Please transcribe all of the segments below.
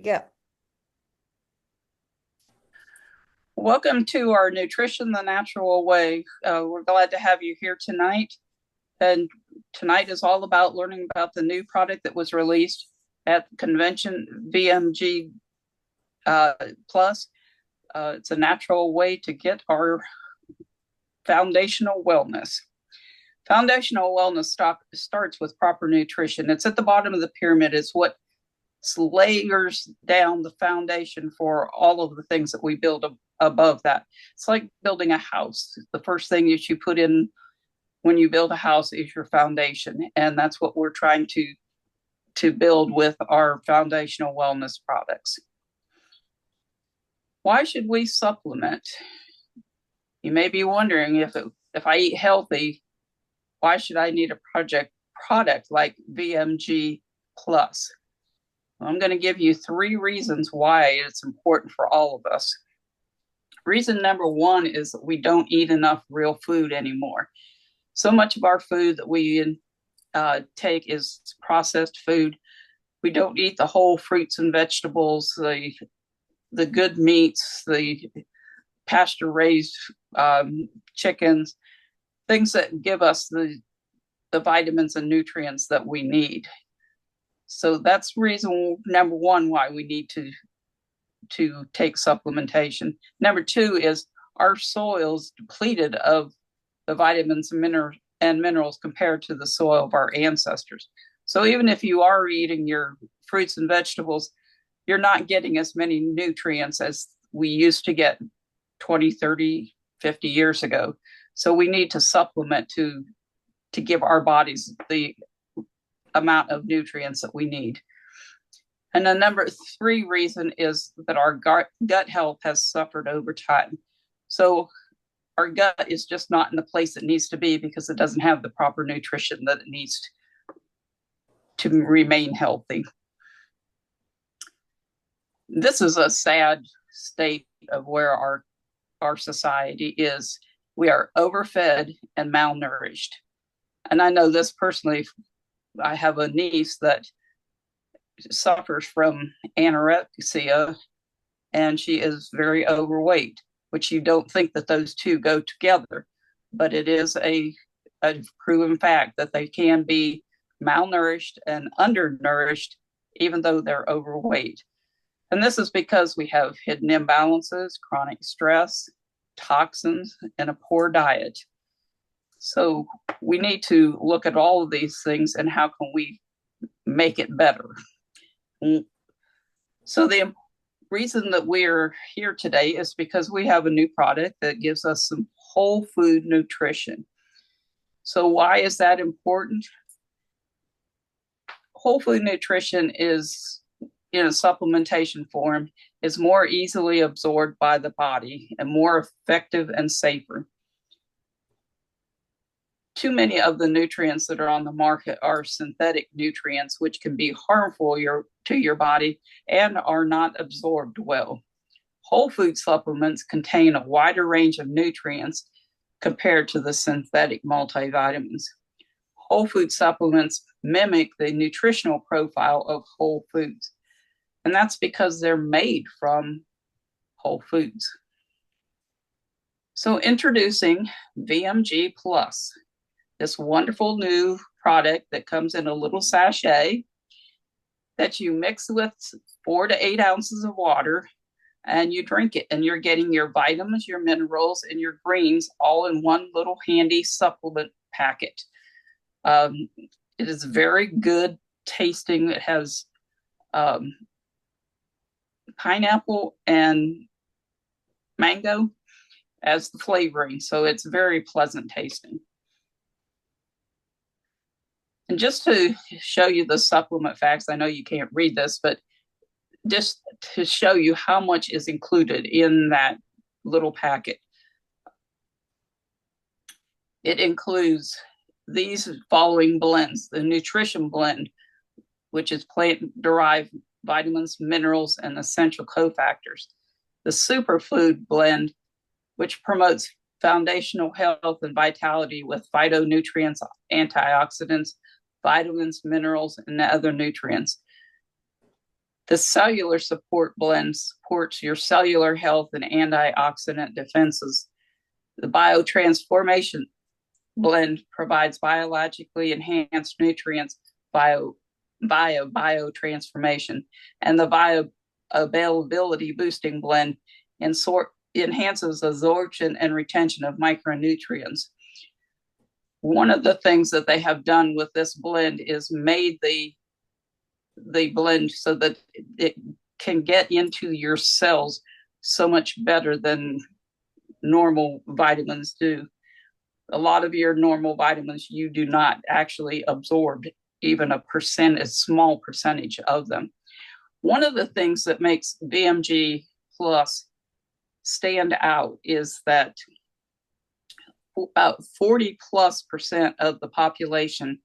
go. Welcome to our Nutrition the Natural Way. We're glad to have you here tonight. And tonight is all about learning about the new product that was released at the convention, VMG Plus. It's a natural way to get our foundational wellness. Foundational wellness starts with proper nutrition. It's at the bottom of the pyramid. It's what layers down the foundation for all of the things that we build above that. It's like building a house. The first thing that you put in when you build a house is your foundation, and that's what we're trying to build with our foundational wellness products. Why should we supplement? You may be wondering, if I eat healthy, why should I need a product like VMG Plus? I'm going to give you 3 reasons why it's important for all of us. Reason number 1 is that we don't eat enough real food anymore. So much of our food that we take is processed food. We don't eat the whole fruits and vegetables, the good meats, the pasture-raised chickens, things that give us the vitamins and nutrients that we need. So that's reason number 1 why we need to take supplementation. Number 2 is our soil is depleted of the vitamins and minerals compared to the soil of our ancestors. So even if you are eating your fruits and vegetables, you're not getting as many nutrients as we used to get 20, 30, 50 years ago. So we need to supplement to give our bodies the amount of nutrients that we need. And the number 3 reason is that our gut health has suffered over time. So our gut is just not in the place it needs to be because it doesn't have the proper nutrition that it needs to remain healthy. This is a sad state of where our society is. We are overfed and malnourished. And I know this personally. I have a niece that suffers from anorexia, and she is very overweight, which you don't think that those two go together, but it is a proven fact that they can be malnourished and undernourished even though they're overweight. And this is because we have hidden imbalances, chronic stress, toxins, and a poor diet. So we need to look at all of these things and how can we make it better. So the reason that we're here today is because we have a new product that gives us some whole food nutrition. So why is that important? Whole food nutrition is, in a supplementation form, is more easily absorbed by the body and more effective and safer. Too many of the nutrients that are on the market are synthetic nutrients, which can be harmful to your body and are not absorbed well. Whole food supplements contain a wider range of nutrients compared to the synthetic multivitamins. Whole food supplements mimic the nutritional profile of whole foods, and that's because they're made from whole foods. So introducing VMG Plus, this wonderful new product that comes in a little sachet that you mix with 4 to 8 ounces of water and you drink it, and you're getting your vitamins, your minerals, and your greens all in one little handy supplement packet. It is very good tasting. It has pineapple and mango as the flavoring, so it's very pleasant tasting. And just to show you the supplement facts, I know you can't read this, but just to show you how much is included in that little packet. It includes these following blends: the nutrition blend, which is plant-derived vitamins, minerals, and essential cofactors; the superfood blend, which promotes foundational health and vitality with phytonutrients, antioxidants, vitamins, minerals, and other nutrients; The cellular support blend supports your cellular health and antioxidant defenses. The biotransformation blend provides biologically enhanced nutrients via biotransformation, and the bioavailability boosting blend enhances absorption and retention of micronutrients. One of the things that they have done with this blend is made the blend so that it can get into your cells so much better than normal vitamins do. A lot of your normal vitamins, you do not actually absorb even a small percentage of them. One of the things that makes VMG Plus stand out is that about 40+% of the population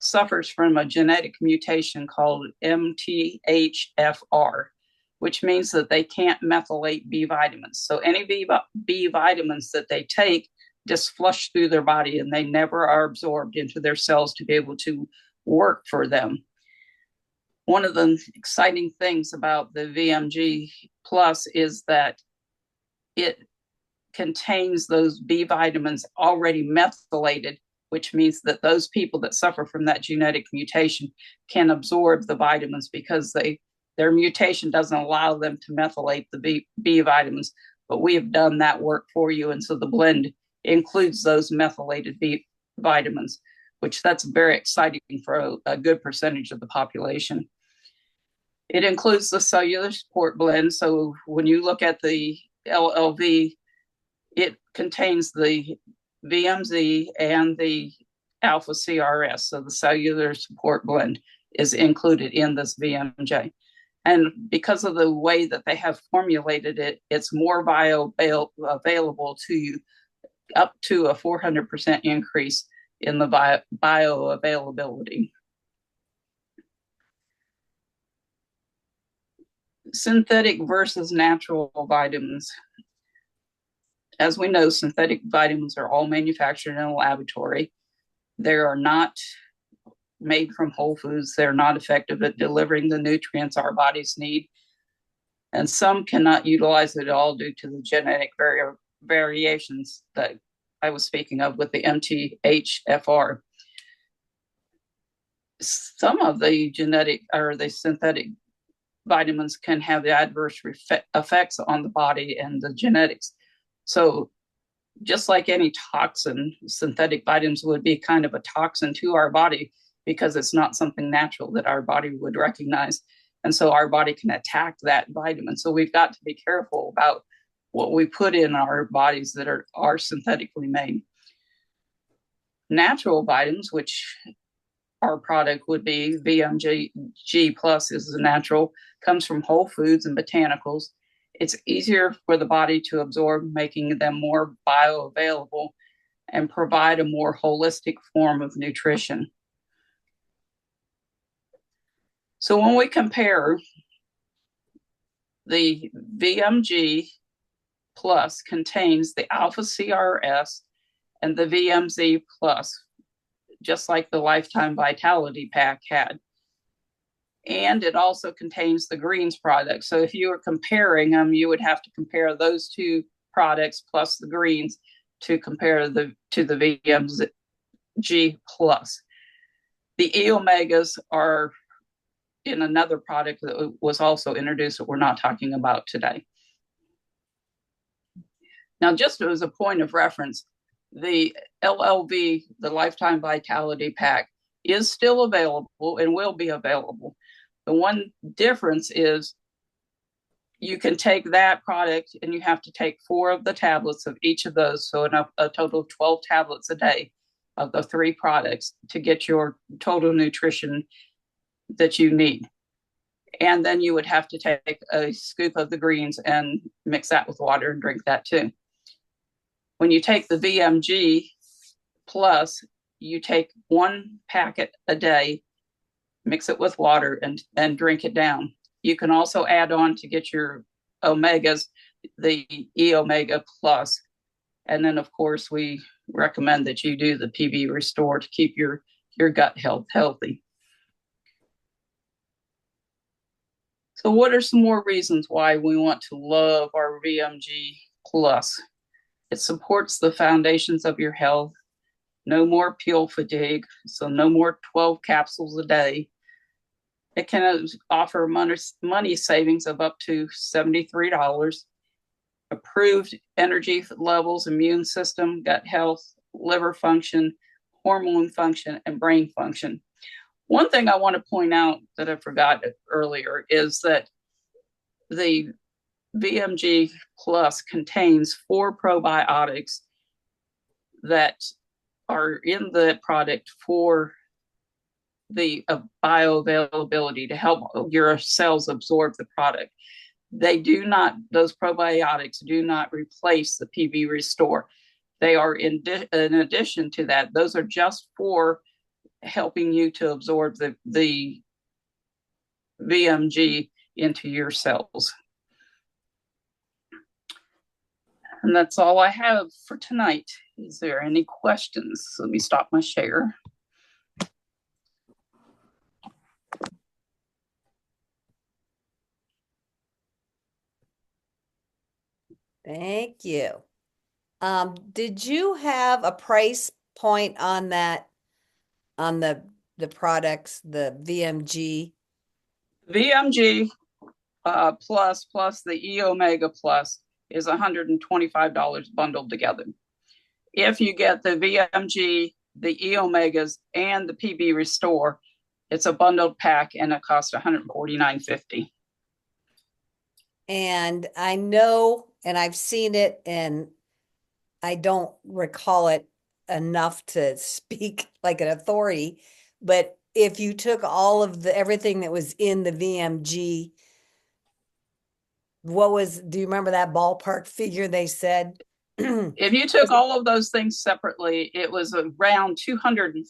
suffers from a genetic mutation called MTHFR, which means that they can't methylate B vitamins. So any B vitamins that they take just flush through their body, and they never are absorbed into their cells to be able to work for them. One of the exciting things about the VMG Plus is that it contains those B vitamins already methylated, which means that those people that suffer from that genetic mutation can absorb the vitamins because their mutation doesn't allow them to methylate the B vitamins. But we have done that work for you, and so the blend includes those methylated B vitamins, which that's very exciting for a good percentage of the population. It includes the cellular support blend. So when you look at the LLV, it contains the VMZ and the alpha CRS. So the cellular support blend is included in this VMJ. And because of the way that they have formulated it, it's more bioavailable to you, up to a 400% increase in the bioavailability. Synthetic versus natural vitamins. As we know, synthetic vitamins are all manufactured in a laboratory. They are not made from whole foods. They're not effective at delivering the nutrients our bodies need. And some cannot utilize it at all due to the genetic variations that I was speaking of with the MTHFR. Some of the genetic or the synthetic vitamins can have the adverse effects on the body and the genetics. So just like any toxin, synthetic vitamins would be kind of a toxin to our body because it's not something natural that our body would recognize. And so our body can attack that vitamin. So we've got to be careful about what we put in our bodies that are synthetically made. Natural vitamins, which our product would be VMG Plus, is a natural, comes from whole foods and botanicals. It's easier for the body to absorb, making them more bioavailable and provide a more holistic form of nutrition. So when we compare, the VMG Plus contains the alpha CRS and the VMZ Plus, just like the Lifetime Vitality Pack had. And it also contains the greens product. So if you were comparing them, you would have to compare those two products plus the greens to compare to the VMG Plus. The E omegas are in another product that was also introduced that we're not talking about today. Now, just as a point of reference, the LLV, the Lifetime Vitality Pack, is still available and will be available. The one difference is you can take that product and you have to take 4 of the tablets of each of those, so a total of 12 tablets a day of the 3 products to get your total nutrition that you need. And then you would have to take a scoop of the greens and mix that with water and drink that too. When you take the VMG Plus, you take 1 packet a day, mix it with water, and drink it down. You can also add on to get your omegas, the E Omega Plus. And then, of course, we recommend that you do the PB Restore to keep your gut health healthy. So what are some more reasons why we want to love our VMG Plus? It supports the foundations of your health. No more pill fatigue, so no more 12 capsules a day. It can offer money savings of up to $73. Approved energy levels, immune system, gut health, liver function, hormone function, and brain function. One thing I want to point out that I forgot earlier is that the VMG Plus contains 4 probiotics that are in the product for the bioavailability to help your cells absorb the product. Those probiotics do not replace the PB Restore. They are in addition to that. Those are just for helping you to absorb the VMG into your cells. And that's all I have for tonight. Is there any questions? Let me stop my share. Thank you. Did you have a price point on that, on the products, the VMG? VMG plus the E Omega Plus is $125 bundled together. If you get the VMG, the E Omegas, and the PB Restore, it's a bundled pack and it costs $149.50. And I know, and I've seen it, and I don't recall it enough to speak like an authority, but if you took all of everything that was in the VMG, do you remember that ballpark figure they said? If you took all of those things separately, it was around $250.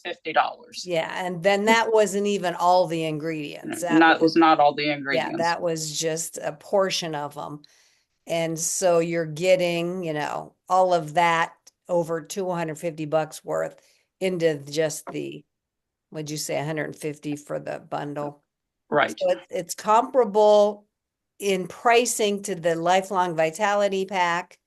Yeah, and then that wasn't even all the ingredients. That was not all the ingredients. Yeah, that was just a portion of them. And so you're getting, all of that over $250 worth into just what'd you say, 150 for the bundle? Right. So it's comparable in pricing to the Lifelong Vitality Pack.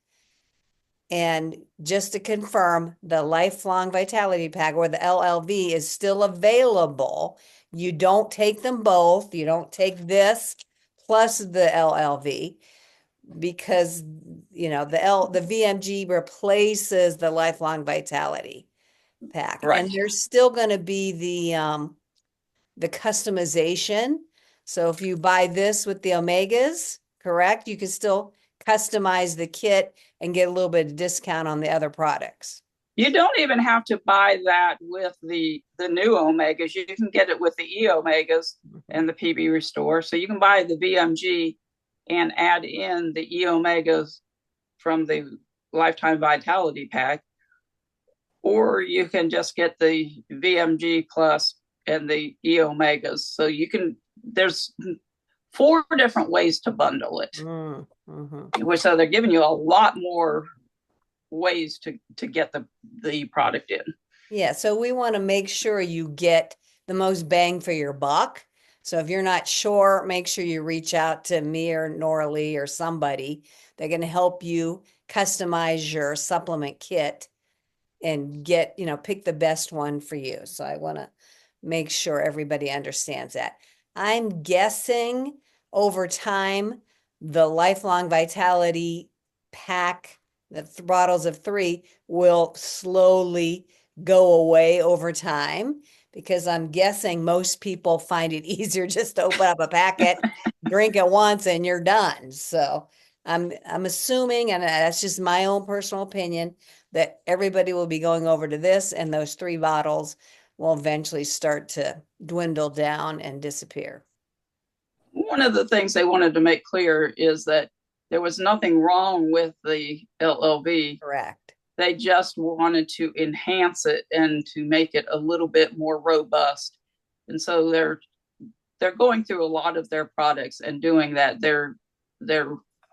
And just to confirm, the Lifelong Vitality Pack, or the LLV, is still available. You don't take them both. You don't take this plus the LLV, because the VMG replaces the Lifelong Vitality Pack. Right. And there's still going to be the customization. So if you buy this with the Omegas, correct, you can still customize the kit and get a little bit of discount on the other products. You don't even have to buy that with the new Omegas. You can get it with the E Omegas and the PB Restore. So you can buy the VMG and add in the E Omegas from the Lifetime Vitality Pack, or you can just get the VMG Plus and the E Omegas. So there's 4 different ways to bundle it. Mm-hmm. So they're giving you a lot more ways to get the product in. Yeah, so we want to make sure you get the most bang for your buck. So if you're not sure, make sure you reach out to me or Norley or somebody. They're going to help you customize your supplement kit and pick the best one for you. So I want to make sure everybody understands that. I'm guessing over time, the Lifelong Vitality Pack, the bottles of 3, will slowly go away over time, because I'm guessing most people find it easier just to open up a packet, drink it once, and you're done. So I'm assuming, and that's just my own personal opinion, that everybody will be going over to this, and those 3 bottles will eventually start to dwindle down and disappear. One of the things they wanted to make clear is that there was nothing wrong with the LLV. Correct. They just wanted to enhance it and to make it a little bit more robust. And so they're going through a lot of their products and doing that. They're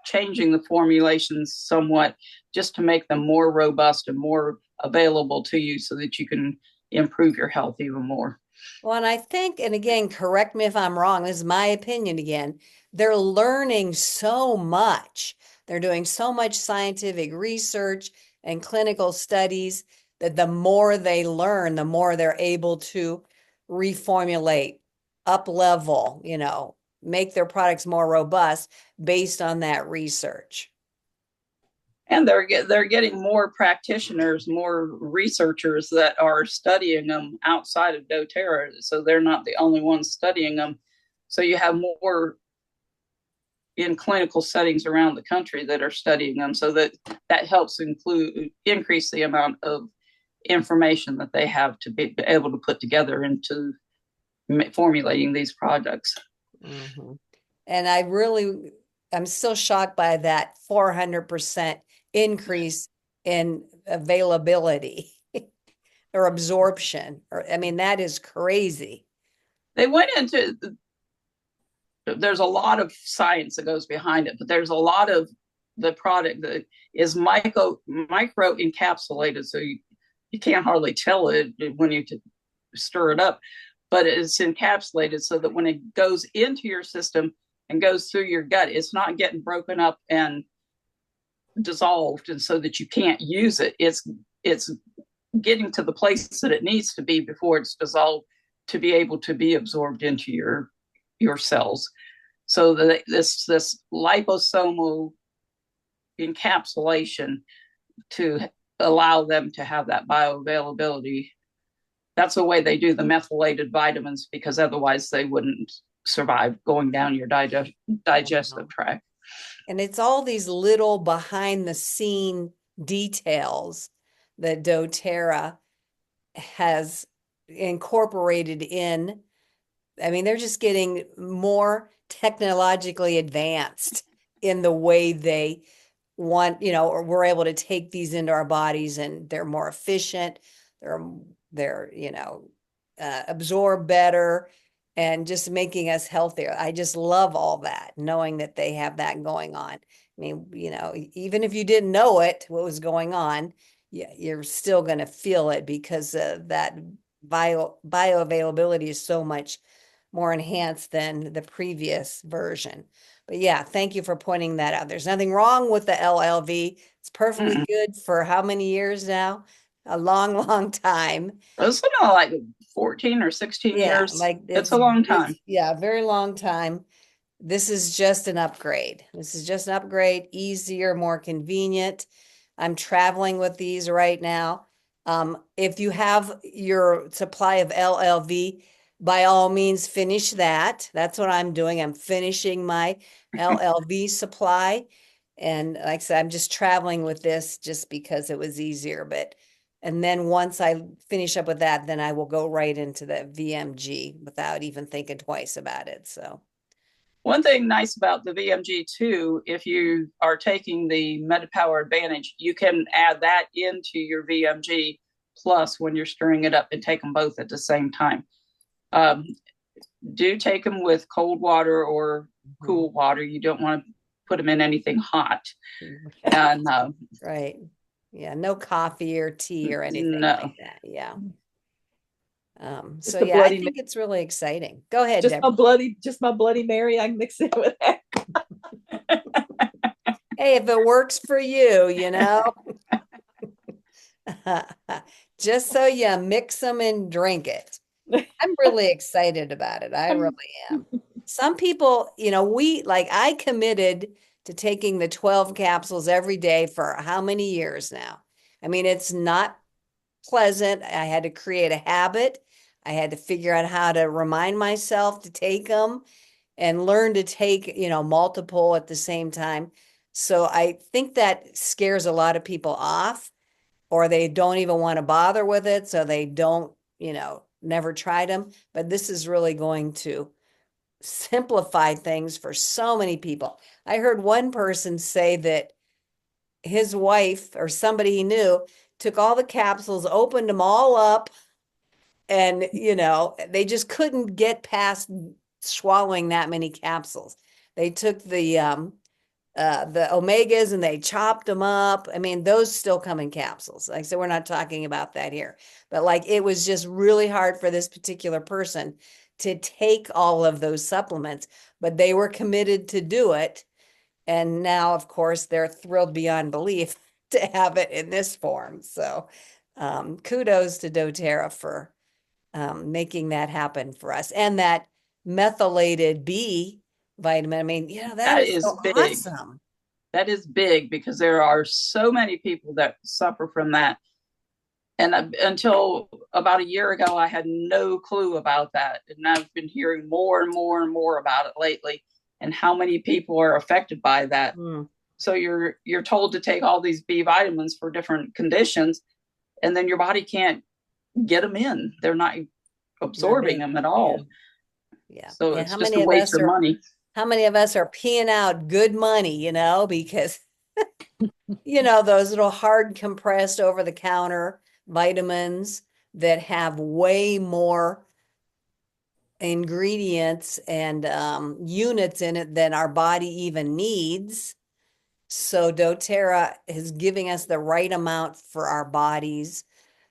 changing the formulations somewhat just to make them more robust and more available to you so that you can improve your health even more. Well, and I think, and again, correct me if I'm wrong, this is my opinion again, they're learning so much. They're doing so much scientific research and clinical studies that the more they learn, the more they're able to reformulate, up level, make their products more robust based on that research. And they're getting more practitioners, more researchers that are studying them outside of doTERRA, so they're not the only ones studying them. So you have more in clinical settings around the country that are studying them, so that helps increase the amount of information that they have to be able to put together into formulating these products. Mhm. And I'm still shocked by that 400% increase in availability or absorption. I mean, that is crazy. They went into there's a lot of science that goes behind it, but there's a lot of the product that is micro encapsulated, so you can't hardly tell it when you stir it up, but it's encapsulated so that when it goes into your system and goes through your gut, it's not getting broken up and dissolved, and so that you can't use it. It's getting to the place that it needs to be before it's dissolved to be able to be absorbed into your cells. So that this liposomal encapsulation to allow them to have that bioavailability. That's the way they do the methylated vitamins, because otherwise they wouldn't survive going down your digestive tract. And it's all these little behind the scene details that doTERRA has incorporated in. I mean, they're just getting more technologically advanced in the way they want, or we're able to take these into our bodies, and they're more efficient. They're absorb better and just making us healthier. I just love all that, knowing that they have that going on. I mean, even if you didn't know what was going on, you're still going to feel it because that bioavailability is so much more enhanced than the previous version. But yeah, thank you for pointing that out. There's nothing wrong with the LLV. It's perfectly Mm-mm. good for how many years now? A long, long time. It's something like 14 or 16 Yeah, years. like It's a long it's time. yeah, a very long time. This is just an upgrade. This is just an upgrade, easier, more convenient. I'm traveling with these right now. If you have your supply of LLV, by all means, finish that. That's what I'm doing. I'm finishing my LLV supply. And like I said, I'm just traveling with this just because it was easier. And then once I finish up with that, then I will go right into the VMG without even thinking twice about it. So. One thing nice about the VMG too, if you are taking the MetaPower Advantage, you can add that into your VMG plus when you're stirring it up and take them both at the same time. Um, do take them with cold water or cool water. You don't want to put them in anything hot. And Right. Yeah, no coffee or tea or anything no, like that. Yeah. So Just a yeah, I bloody, think it's really exciting. Go ahead, just my Deborah. bloody, just my bloody Mary. I can mix it with that. Hey, if it works for you, just so you mix them and drink it. I'm really excited about it. I really am. Some people, I committed to taking the 12 capsules every day for how many years now? I mean, it's not pleasant. I had to create a habit. I had to figure out how to remind myself to take them and learn to take, multiple at the same time. So I think that scares a lot of people off, or they don't even want to bother with it. So they don't, never tried them. But this is really going to simplify things for so many people. I heard one person say that his wife or somebody he knew took all the capsules, opened them all up, and they just couldn't get past swallowing that many capsules. They took the the omegas and they chopped them up. I mean, those still come in capsules. Like I said, we're not talking about that here. But like it was just really hard for this particular person to take all of those supplements, but they were committed to do it. And now, of course, they're thrilled beyond belief to have it in this form. So kudos to doTERRA for making that happen for us. And that methylated B vitamin. I mean, that That is is so big. awesome. That is big because there are so many people that suffer from that. And until about a year ago, I had no clue about that. And I've been hearing more and more and more about it lately, and how many people are affected by that. Mm. So you're told to take all these B vitamins for different conditions, and then your body can't get them in. They're not absorbing them at all. Yeah. So Yeah. it's just a waste of money. How many of us are peeing out good money, because those little hard compressed over the counter vitamins that have way more ingredients and units in it than our body even needs. So doTERRA is giving us the right amount for our bodies.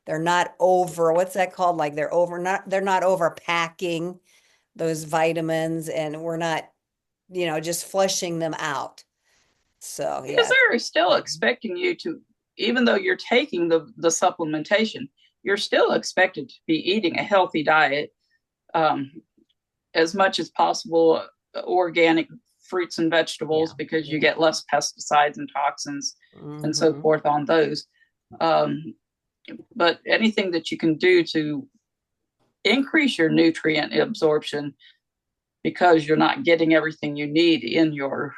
They're not over, what's that called? Like they're not overpacking those vitamins, and we're not, just flushing them out. So Because yeah. they're still expecting you to, even though you're taking the supplementation, you're still expected to be eating a healthy diet, as much as possible, organic fruits and vegetables, because you get less pesticides and toxins and so forth on those. But anything that you can do to increase your nutrient absorption, because you're not getting everything you need in your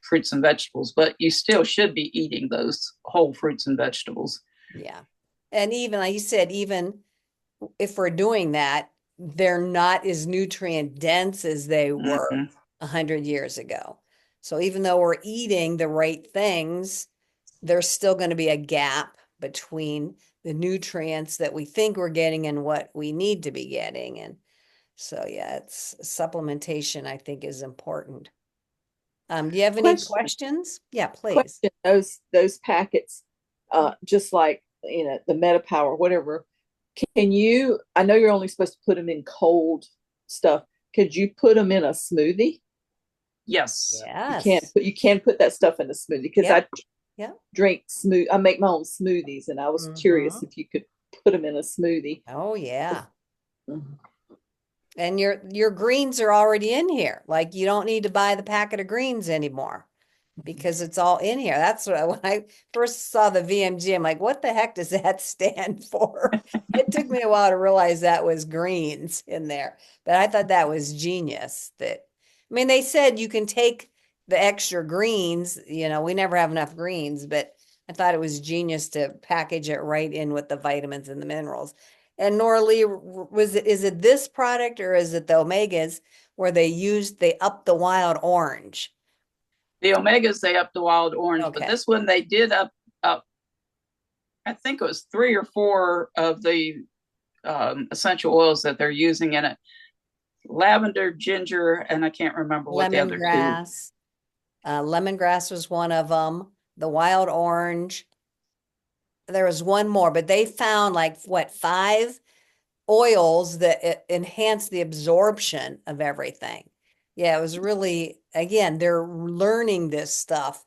fruits and vegetables, but you still should be eating those whole fruits and vegetables. Yeah. And even like you said, even if we're doing that, they're not as nutrient dense as they were 100 years ago. So even though we're eating the right things, there's still going to be a gap between the nutrients that we think we're getting and what we need to be getting. And so, yeah, it's supplementation, I think, is important. Do you have any questions? Yeah, please. Question, those packets, just like the MetaPower, whatever. I know you're only supposed to put them in cold stuff. Could you put them in a smoothie? Yes. Yes. You can put that stuff in a smoothie, because Yep. I make my own smoothies, and I was curious if you could put them in a smoothie. Oh yeah. Mhm. And your greens are already in here. Like you don't need to buy the packet of greens anymore because it's all in here. That's what when I first saw the VMG, I'm like, what the heck does that stand for? It took me a while to realize that was greens in there, but I thought that was genius. They said you can take the extra greens, we never have enough greens, but I thought it was genius to package it right in with the vitamins and the minerals. And Nora Lee, is it this product or is it the omegas where they up the wild orange? The omegas, they up the wild orange, but this one they did up. I think it was 3 or 4 of the essential oils that they're using in it. Lavender, ginger, and I can't remember what the other 2. Lemongrass. Lemongrass was one of them. The wild orange. There was one more, but they found 5 oils that enhance the absorption of everything. Yeah, it was really, again, they're learning this stuff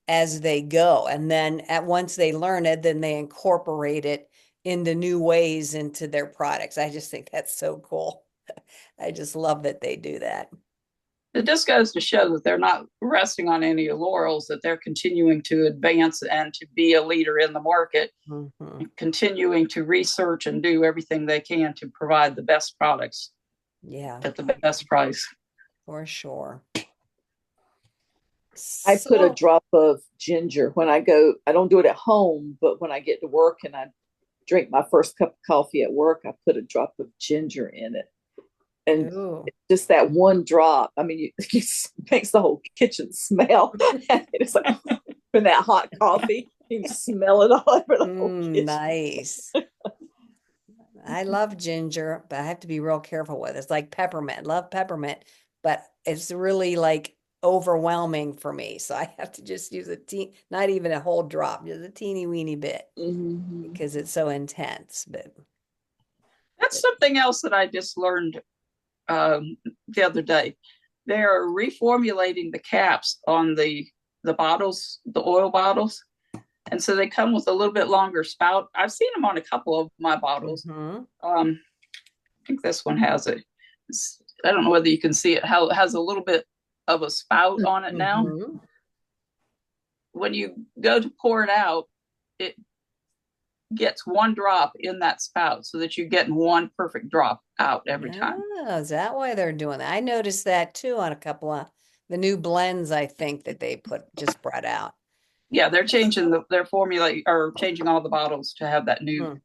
as they go. And then once they learn it, then they incorporate it into new ways into their products. I just think that's so cool. I just love that they do that. It just goes to show that they're not resting on any laurels, that they're continuing to advance and to be a leader in the market, continuing to research and do everything they can to provide the best products at the best price. For sure. I put a drop of ginger when I go. I don't do it at home, but when I get to work and I drink my first cup of coffee at work, I put a drop of ginger in it. And just that one drop, it makes the whole kitchen smell. It's like from that hot coffee, you can smell it all over the whole kitchen. Nice. I love ginger, but I have to be real careful with it. It's like peppermint. Love peppermint, but it's really like overwhelming for me. So I have to just use not even a whole drop, just a teeny weeny bit because it's so intense. But that's something else that I just learned the other day. They're reformulating the caps on the bottles, the oil bottles. And so they come with a little bit longer spout. I've seen them on a couple of my bottles. I think this one has it. I don't know whether you can see it, how it has a little bit of a spout on it now. When you go to pour it out, it gets one drop in that spout so that you're getting one perfect drop out every time. Oh, is that why they're doing that? I noticed that too on a couple of the new blends, I think, that they just brought out. Yeah, they're changing their formula, or changing all the bottles to have that new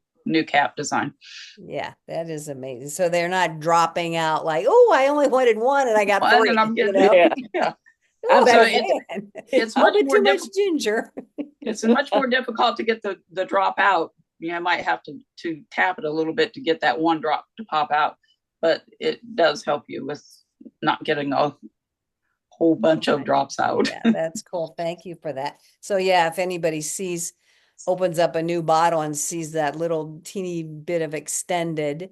cap design. Yeah, that is amazing. So they're not dropping out like, oh, I only wanted one and I got three. And I'm getting, yeah. Oh, so it's much too much ginger. It's much more difficult to get the drop out. You might have to tap it a little bit to get that one drop to pop out, but it does help you with not getting a whole bunch of drops out. Yeah, that's cool. Thank you for that. So yeah, if anybody opens up a new bottle and sees that little teeny bit of extended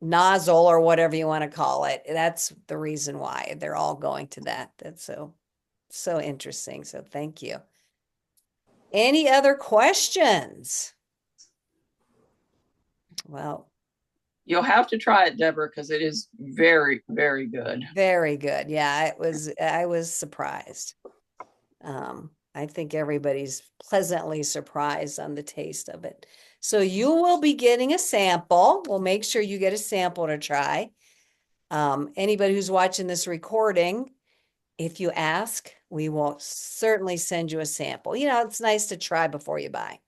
nozzle or whatever you want to call it, that's the reason why they're all going to that. That's so interesting. So thank you. Any other questions? Well, you'll have to try it, Deborah, because it is very, very good. Very good. Yeah, I was surprised. I think everybody's pleasantly surprised on the taste of it. So you will be getting a sample. We'll make sure you get a sample to try. Anybody who's watching this recording, if you ask, we will certainly send you a sample. It's nice to try before you buy.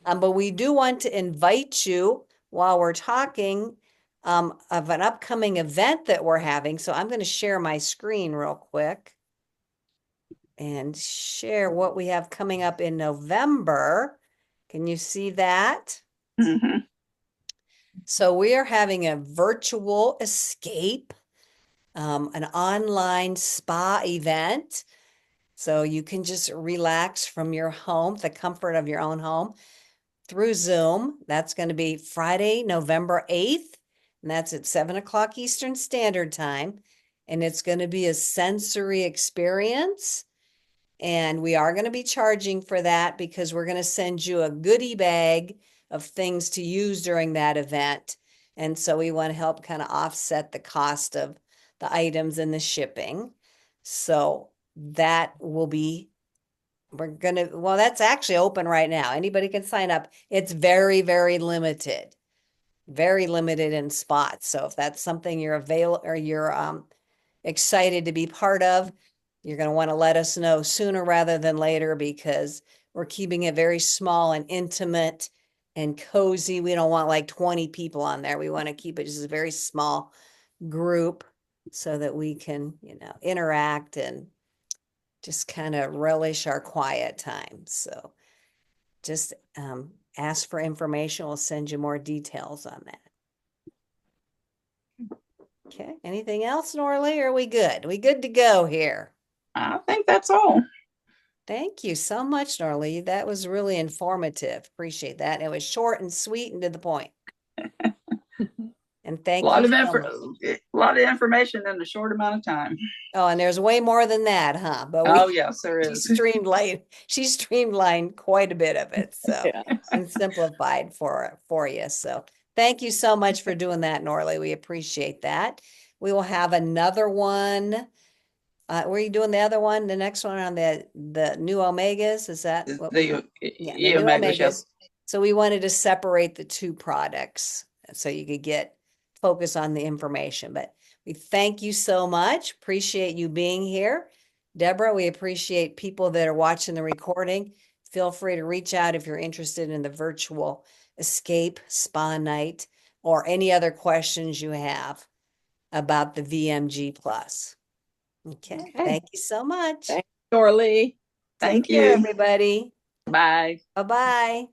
But we do want to invite you while we're talking of an upcoming event that we're having. So I'm going to share my screen real quick and share what we have coming up in November. Can you see that? So we are having a virtual escape, an online spa event. So you can just relax from your home, the comfort of your own home, through Zoom. That's going to be Friday, November 8th, and that's at 7:00 Eastern Standard Time. And it's going to be a sensory experience. And we are going to be charging for that because we're going to send you a goodie bag of things to use during that event. And so we want to help kind of offset the cost of the items and the shipping. So that will be, that's actually open right now. Anybody can sign up. It's very, very limited in spots. So if that's something you're excited to be part of, you're going to want to let us know sooner rather than later because we're keeping it very small and intimate and cozy. We don't want like 20 people on there. We want to keep it just a very small group so that we can, interact and just kind of relish our quiet time. So just ask for information. We'll send you more details on that. Okay. Anything else, Norley? Or are we good? We good to go here? I think that's all. Thank you so much, Norley. That was really informative. Appreciate that. It was short and sweet and to the point. And thank you. A lot of information in a short amount of time. Oh, and there's way more than that, huh? But yes, there is. She streamlined quite a bit of it, so and simplified for you. So thank you so much for doing that, Norley. We appreciate that. We will have another one. Were you doing the other one? The next one on the new omegas? Is that what the new omegas? Yes. So we wanted to separate the two products so you could focus on the information. But we thank you so much. Appreciate you being here. Deborah, we appreciate people that are watching the recording. Feel free to reach out if you're interested in the virtual escape spa night or any other questions you have about the VMG Plus. Okay. Thank you so much. Thanks, Norley. Thank you, everybody. Bye. Bye-bye.